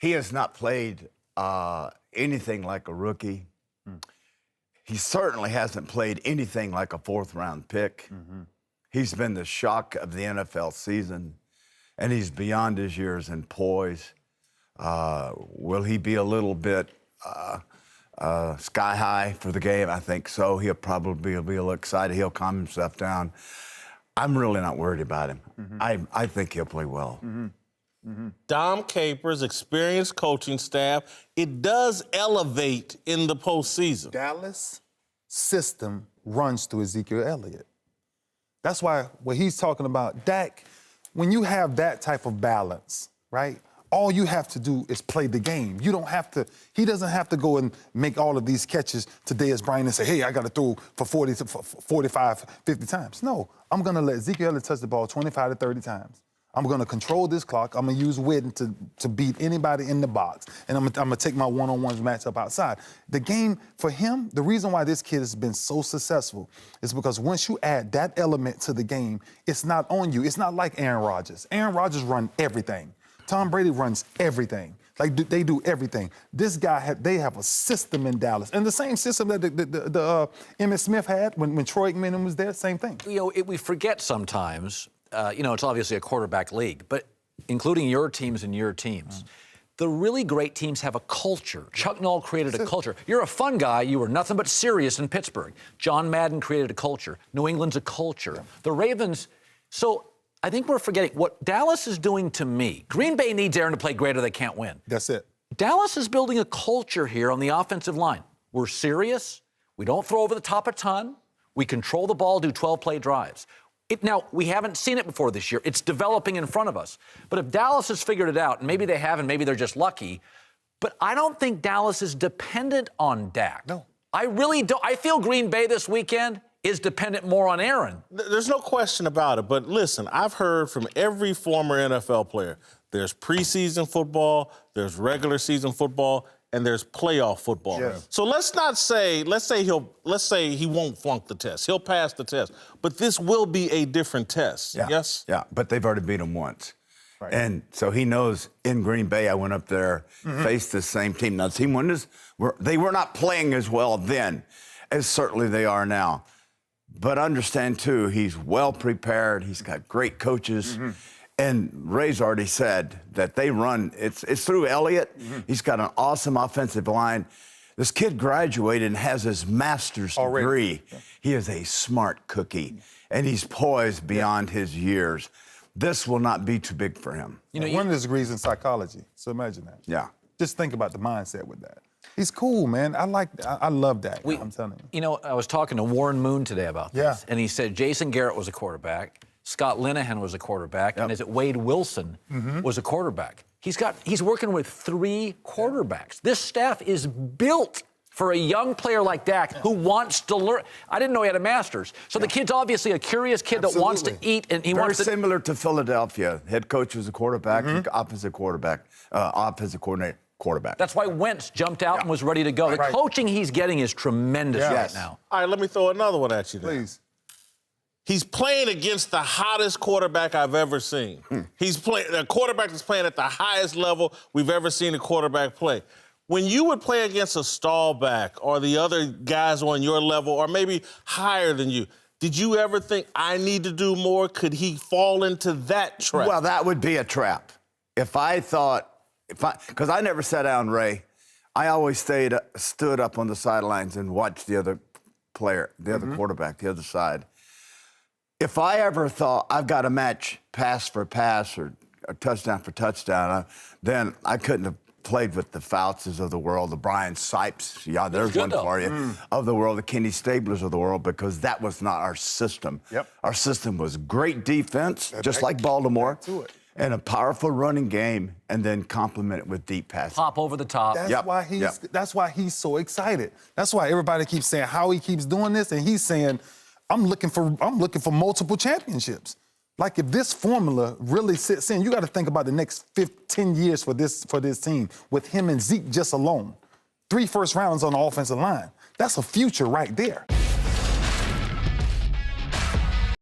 He has not played anything like a rookie. He certainly hasn't played anything like a fourth-round pick. He's been the shock of the NFL season, and he's beyond his years in poise. Will he be a little bit sky high for the game? I think so. He'll probably be a little excited. He'll calm himself down. I'm really not worried about him. I think he'll play well. Dom Capers, experienced coaching staff, it does elevate in the postseason. Dallas system runs through Ezekiel Elliott. That's why what he's talking about, Dak, when you have that type of balance, right, all you have to do is play the game. You don't have to, he doesn't have to go and make all of these catches today as Brian and say, hey, I got to throw for 45, 50 times. No, I'm going to let Ezekiel Elliott touch the ball 25 to 30 times. I'm going to control this clock. I'm going to use Witten to beat anybody in the box. And I'm going to take my one-on-ones matchup outside. The game, for him, the reason why this kid has been so successful is because once you add that element to the game, it's not on you. It's not like Aaron Rodgers. Aaron Rodgers runs everything. Tom Brady runs everything. Like, they do everything. This guy, they have a system in Dallas. And the same system that the Emmitt Smith had when Troy Aikman was there, same thing. You know, we forget sometimes, it's obviously a quarterback league, but including your teams and your teams, the really great teams have a culture. Chuck Noll created a culture. You're a fun guy. You were nothing but serious in Pittsburgh. John Madden created a culture. New England's a culture. The Ravens, so I think we're forgetting what Dallas is doing to me. Green Bay needs Aaron to play great or they can't win. That's it. Dallas is building a culture here on the offensive line. We're serious. We don't throw over the top a ton. We control the ball, do 12-play drives. Now, we haven't seen it before this year. It's developing in front of us. But if Dallas has figured it out, and maybe they have, and maybe they're just lucky, but I don't think Dallas is dependent on Dak. No. I really don't. I feel Green Bay this weekend is dependent more on Aaron. There's no question about it. But listen, I've heard from every former NFL player, there's preseason football, there's regular season football, and there's playoff football. Yes. So let's say he won't flunk the test. He'll pass the test. But this will be a different test. Yeah. Yes? Yeah, but they've already beat him once. Right. And so he knows in Green Bay, I went up there, faced the same team. Now, team winners, they were not playing as well then as certainly they are now. But understand, too, he's well prepared. He's got great coaches. And Ray's already said that they run, it's through Elliott. He's got an awesome offensive line. This kid graduated and has his master's degree. Yeah. He is a smart cookie, and he's poised beyond his years. This will not be too big for him. You know, one of his degrees in psychology, so imagine that. Yeah. Just think about the mindset with that. He's cool, man. I love that. I'm telling you. You know, I was talking to Warren Moon today about this, and he said Jason Garrett was a quarterback, Scott Linehan was a quarterback, and is it Wade Wilson was a quarterback. He's working with 3 quarterbacks. This staff is built for a young player like Dak who wants to learn. I didn't know he had a master's. So the kid's obviously a curious kid that wants to eat, and he wants to... Very similar to Philadelphia. Head coach was a quarterback, offensive coordinator. Quarterback. That's why Wentz jumped out and was ready to go. The coaching he's getting is tremendous right now. All right, let me throw another one at you then. Please. He's playing against the hottest quarterback I've ever seen. He's playing a quarterback that's playing at the highest level we've ever seen a quarterback play. When you would play against a stall back or the other guys on your level or maybe higher than you, did you ever think, I need to do more? Could he fall into that trap? Well, that would be a trap. If I thought, because I never sat down, Ray. I always stood up on the sidelines and watched the other player, the other quarterback, the other side. If I ever thought I've got to match pass for pass or touchdown for touchdown, then I couldn't have played with the Foutses of the world, the Brian Sipes, there's one for you, of the world, the Kenny Stablers of the world, because that was not our system. Our system was great defense, just like Baltimore. And a powerful running game, and then complement it with deep passing. Pop over the top. That's why he's so excited. That's why everybody keeps saying how he keeps doing this, and he's saying, I'm looking for multiple championships. Like, if this formula really sits in, you got to think about the next 10 years for this team with him and Zeke just alone. 3 first rounds on the offensive line. That's a future right there.